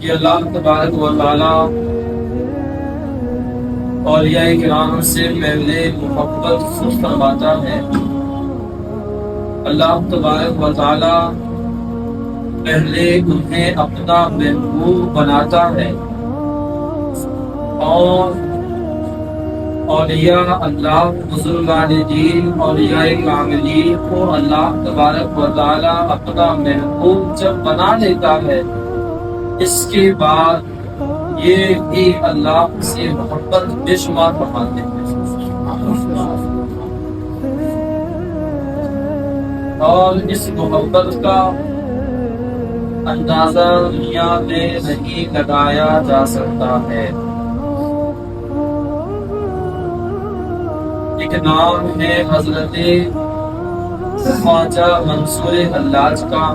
کہ اللہ تبارک و تعالی اولیاء کرام سے پہلے محبت خود فرماتا ہے۔ اللہ تبارک و تعالی پہلے انہیں اپنا محبوب بناتا ہے اور اولیاء اللہ بزرگان اولیاء کاملین کو اللہ تبارک و تعالی اپنا محبوب جب بنا لیتا ہے، اس کے بعد یہ بھی اللہ سے محبت بے شمار فرماتے ہیں، اور اس محبت کا اندازہ دنیا میں نہیں لگایا جا سکتا ہے۔ ایک نام ہے حضرت خواجہ منصور حلاج کا۔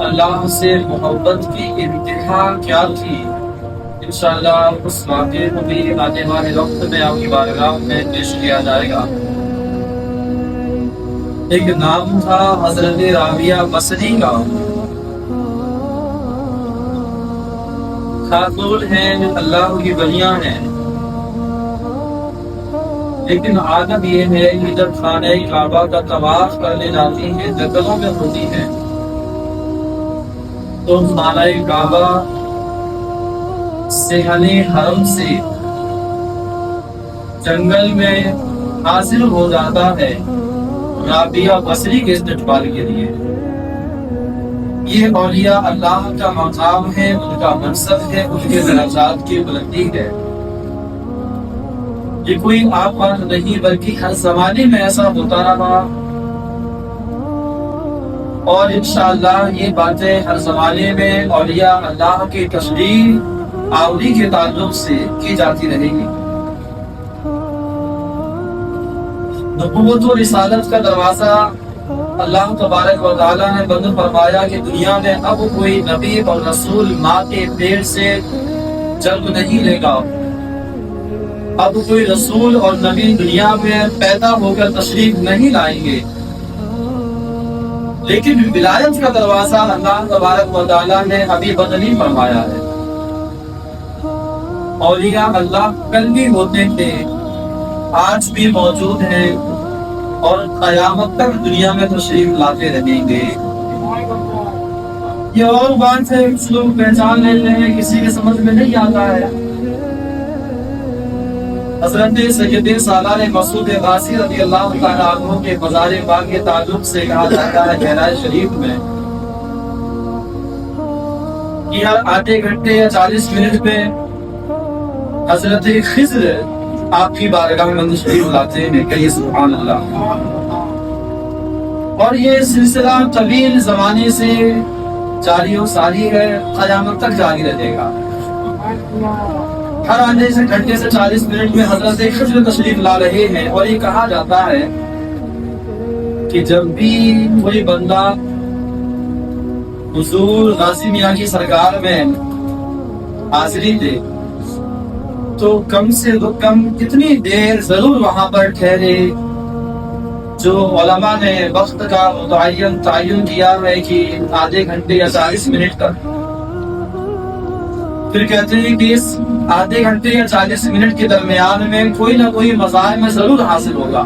اللہ سے محبت کی انتہا کیا تھی، انشاءاللہ اس واقعے کو بھی آنے والے وقت میں آپ کی بارگاہ میں پیش کیا جائے گا۔ ایک نام تھا حضرت رابعہ بصری کا، خاتون ہیں، اللہ کی بلیاں ہیں، لیکن عادت یہ ہے کہ جب خانہ کعبہ کا طواف کرنے جاتی ہیں، جنگلوں میں ہوتی ہیں، تو خانہ کعبہ صحن حرم سے جنگل میں حاصل ہو جاتا ہے رابعہ بصری کے استقبال کے لیے۔ یہ اولیاء اللہ کا مقام ہے، ان کا منصب ہے، ان کے درجات کی بلندی ہے۔ یہ کوئی عام بات نہیں، بلکہ ہر زمانے میں ایسا ہوتا رہا، اور انشاءاللہ یہ باتیں ہر زمانے میں اولیاء اللہ کی تشریف آوری کے تعلق سے کی جاتی رہے گی۔ نبوت و رسالت کا دروازہ اللہ تبارک و تعالیٰ نے بند فرمایا کہ دنیا میں اب کوئی نبی اور رسول ماں کے پیٹ سے جنم نہیں لے گا، اب کوئی رسول اور نبی دنیا میں پیدا ہو کر تشریف نہیں لائیں گے، لیکن ولایت کا دروازہ اللہ تبارک و تعالیٰ نے ابھی بند نہیں فرمایا ہے۔ اولیاء اللہ کل بھی ہوتے تھے، آج بھی موجود ہیں، اور قیامت تک دنیا میں تشریف لاتے رہیں گے۔ یہ اور بات ہے، کچھ لوگ پہچان لیتے ہیں، کسی کے سمجھ میں نہیں آتا ہے۔ حضرت سید سالار مسعود غازی رضی اللہ تعالیٰ عنہ کے مزار پاک کے تعلق سے کہا جاتا ہے معراج شریف میں کہ ہر آدھے گھنٹے یا 40 منٹ میں حضرت خضر آپ کی بارگاہ میں تشریف لاتے ہیں، کہیے سبحان اللہ۔ اور یہ سلسلہ طویل زمانے سے جاری و ساری ہے، قیامت تک جاری رہے گا۔ ہر آدھے سے گھنٹے سے 40 منٹ میں حضرت خضر تشریف لا رہے ہیں، اور یہ کہا جاتا ہے کہ جب بھی کوئی بندہ حضور غازی میاں کی سرکار میں حاضری دے تو کم سے کم کتنی دیر ضرور وہاں پر ٹھہرے۔ جو علماء نے وقت کا تعین کیا ہے کہ آدھے گھنٹے یا 40 منٹ تک، پھر کہتے ہیں کہ اس آدھے گھنٹے یا 40 منٹ کے درمیان میں کوئی نہ کوئی مزار میں ضرور حاصل ہوگا،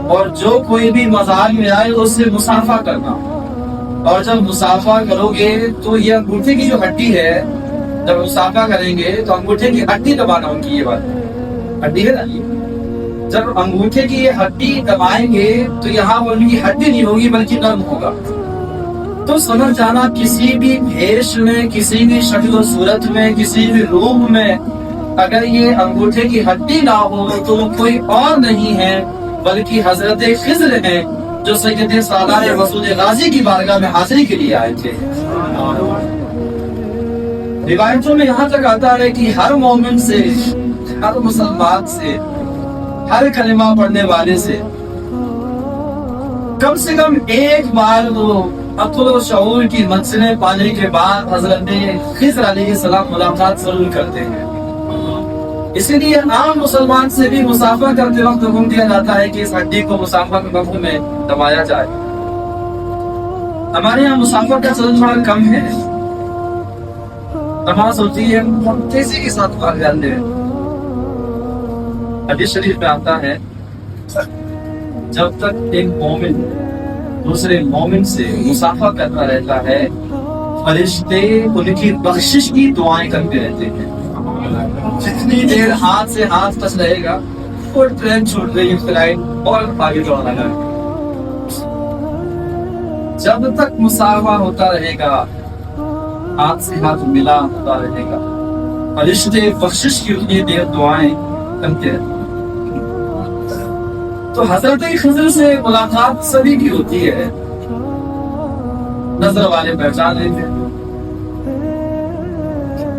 اور جو کوئی بھی مزار میں آئے اس سے مصافحہ کرنا، اور جب مصافحہ کرو گے تو یہ انگوٹھے کی جو ہڈی ہے، جب مصافحہ کریں گے تو انگوٹھے کی ہڈی دبانا ان کی، یہ بات ہڈی ہے نا، جب انگوٹھے کی یہ ہڈی دبائیں گے تو یہاں ان کی ہڈی نہیں ہوگی بلکہ نرم ہوگا۔ تو سمجھ جانا کسی بھی بھیش میں، کسی بھی شکل و صورت میں، کسی بھی روح میں اگر یہ انگوٹھے کی ہڈی نہ ہو تو وہ کوئی اور نہیں ہے بلکہ حضرت خضر ہیں، جو سید سالار مسعود غازی کی بارگاہ میں حاضری کے لیے آئے تھے۔ روایتوں میں یہاں تک آتا ہے کہ ہر مومن سے، ہر مسلمان سے، ہر کلمہ پڑھنے والے سے کم ایک بار وہ عقل و شعور کی منزلیں پانے کے بعد حضرت خضر علیہ السلام ملاقات ضرور کرتے ہیں۔ اسی لیے عام مسلمان سے بھی مصافحہ کرتے وقت حکم دیا جاتا ہے کہ اس ہڈی کو مصافحہ کے وقت میں دبایا جائے۔ ہمارے یہاں مسافر کا چلن تھوڑا کم ہے، نماز ہوتی ہے بہت تیزی کے ساتھ بھاگ جاتے ہیں۔ حدیث شریف میں آتا ہے جب تک ایک مومن دوسرے مومن سے مسافہ کرتا رہتا ہے، فرشتے ان کی بخشش کی دعائیں کرتے رہتے ہیں۔ جتنی دیر ہاتھ سے ہاتھ ٹچ رہے گا، اور ٹرین چھوٹ رہی ہے، فلائٹ اور آگے دوڑنا لگا، جب تک مسافہ ہوتا رہے گا، ہاتھ سے ہاتھ ملا ہوتا رہے گا، فرشتے بخشش کی اتنی دیر دعائیں کرتے رہتے ہیں۔ تو حضرت خضر سے ملاقات سبھی کی ہوتی ہے، نظر والے پہچان لیتے ہیں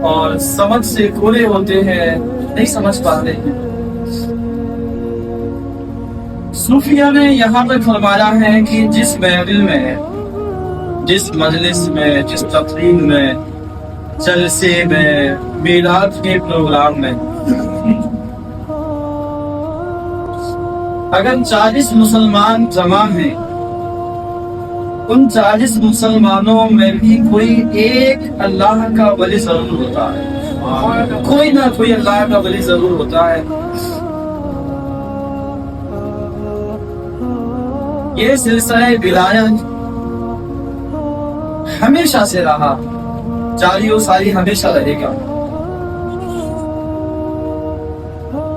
اور سمجھ سے کھولے ہوتے ہیں، نہیں سمجھ پاتے ہیں۔ صوفیہ نے یہاں تک فرمایا ہے کہ جس محفل میں، جس مجلس میں، جس تقریب میں، جلسے میں، میلاد کے پروگرام میں اگر 40 مسلمان جمع ہیں، ان 40 مسلمانوں میں بھی کوئی ایک اللہ کا ولی ضرور ہوتا ہے، کوئی نہ کوئی اللہ کا ولی ضرور ہوتا ہے۔ یہ سلسلہ ولایت ہمیشہ سے رہا، جاری و ساری ہمیشہ رہے گا،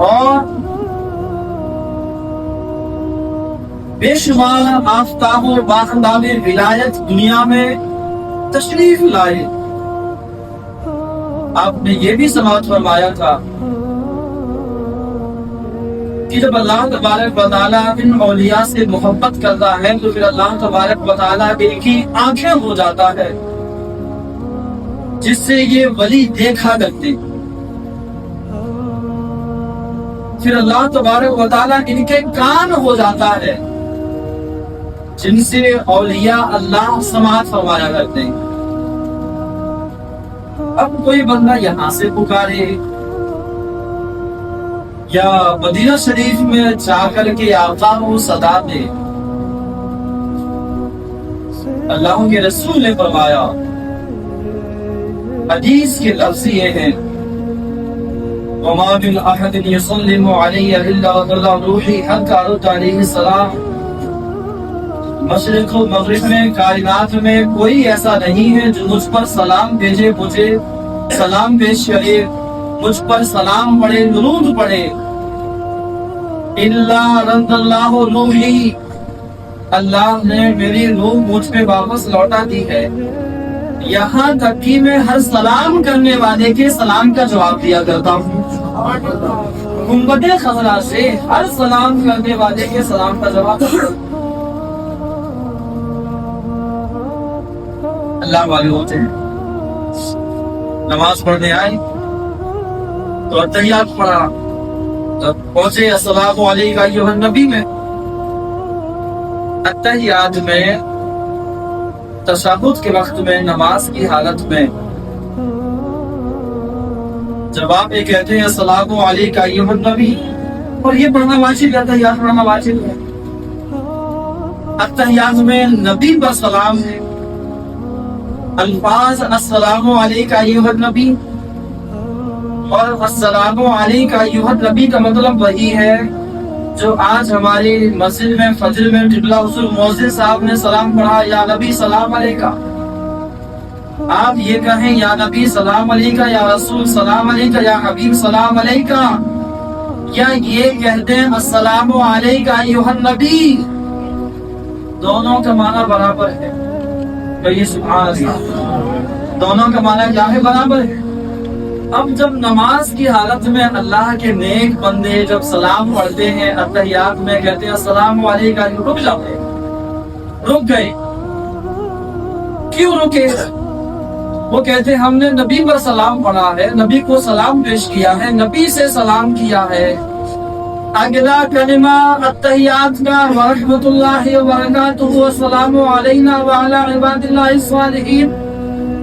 اور بے شمار آفتاب و باخبار ولایت دنیا میں تشریف لائے۔ آپ نے یہ بھی سماعت فرمایا تھا کہ جب اللہ تبارک و تعالیٰ ان اولیاء سے محبت کرتا ہے تو پھر اللہ تبارک و تعالیٰ ان کی آنکھیں ہو جاتا ہے جس سے یہ ولی دیکھا کرتے، پھر اللہ تبارک و تعالیٰ ان کے کان ہو جاتا ہے جن سے اولیاء اللہ سماعت فرمایا کرتے ہیں۔ اب کوئی بندہ یہاں سے پکارے یا مدینہ شریف میں جا کر کے آقا کو صدا دے، اللہ کے رسول نے فرمایا، حدیث کے لفظ یہ ہیں، وَمَا مِنْ أَحَدٍ يُسَلِّمُ عَلَيَّ إِلَّا وَضَلَّ رُوحِي حَتَّى أَرُدَّ عَلَيْهِ السَّلَامَ۔ مشرق و مغرب میں، کائنات میں کوئی ایسا نہیں ہے جو مجھ پر سلام بھیجے، مجھے سلام پیش کرے، مجھ پر سلام پڑھے، درود پڑھے، الا رد اللہ روحی، اللہ نے میری روح مجھ پہ واپس لوٹا دی ہے، یہاں تک کہ میں ہر سلام کرنے والے کے سلام کا جواب دیا کرتا ہوں۔ گنبد خضرا سے ہر سلام کرنے والے کے سلام کا جواب اللہ والے ہوتے ہیں۔ نماز پڑھنے آئے تو تحیات پڑھا، جب پہنچے السلام علیکم ایھا النبی میں، تحیات میں، تشہد کے وقت میں، نماز کی حالت میں جب آپ یہ کہتے ہیں السلام علیکم ایھا النبی، اور یہ پڑھنا واجب ہے، تحیات پڑھنا واجب ہے، تحیات میں نبی پر سلام ہے، الفاظ السلام علیکم ایھا النبی، اور السلام علیکم ایھا النبی کا مطلب وہی ہے جو آج ہماری مسجد میں فجر میں قبلہ حضور مؤذن صاحب نے سلام پڑھا، یا نبی سلام علیکم، آپ یہ کہیں یا نبی سلام علیکم، یا رسول سلام علیکم، یا حبیب سلام علیکم، یا یہ کہہ دیں السلام علیکم ایھا النبی، دونوں کا معنی برابر ہے۔ کہیے سبحان اللہ، دونوں کا معنی کیا ہے؟ برابر ہے۔ اب جب نماز کی حالت میں اللہ کے نیک بندے جب سلام پڑھتے ہیں، اتحیات میں کہتے ہیں السلام علیکم، رک جاتے، رک گئے، کیوں رکے؟ وہ کہتے ہیں ہم نے نبی پر سلام پڑھا ہے، نبی کو سلام پیش کیا ہے، نبی سے سلام کیا ہے۔ اگلا کلمہ اتحیات کا ورحمۃ اللہ وبرکاتہ، السلام علینا وعلی عباد اللہ الصالحین،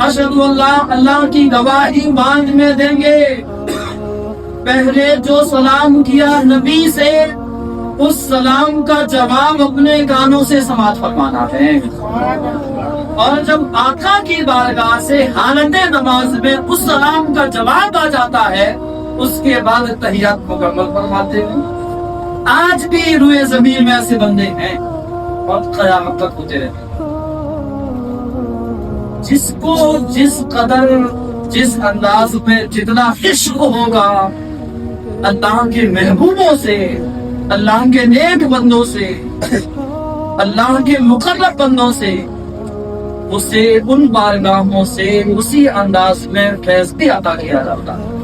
اشہد اللہ، اللہ کی گواہی بعد میں دیں گے، پہلے جو سلام کیا نبی سے اس سلام کا جواب اپنے کانوں سے سماعت فرمانا ہے. اور جب آقا کی بارگاہ سے حالت نماز میں اس سلام کا جواب آ جاتا ہے اس کے بعد تحیات مکمل فرماتے ہیں. آج بھی روئے زمین میں ایسے بندے ہیں اور قیامت تک ہوتے رہتے ہیں. جس کو جس قدر جس انداز میں جتنا عشق ہوگا اللہ کے محبوبوں سے، اللہ کے نیک بندوں سے، اللہ کے مقرب بندوں سے، اسے ان بارگاہوں سے اسی انداز میں فیض بھی عطا کیا جاتا ہے.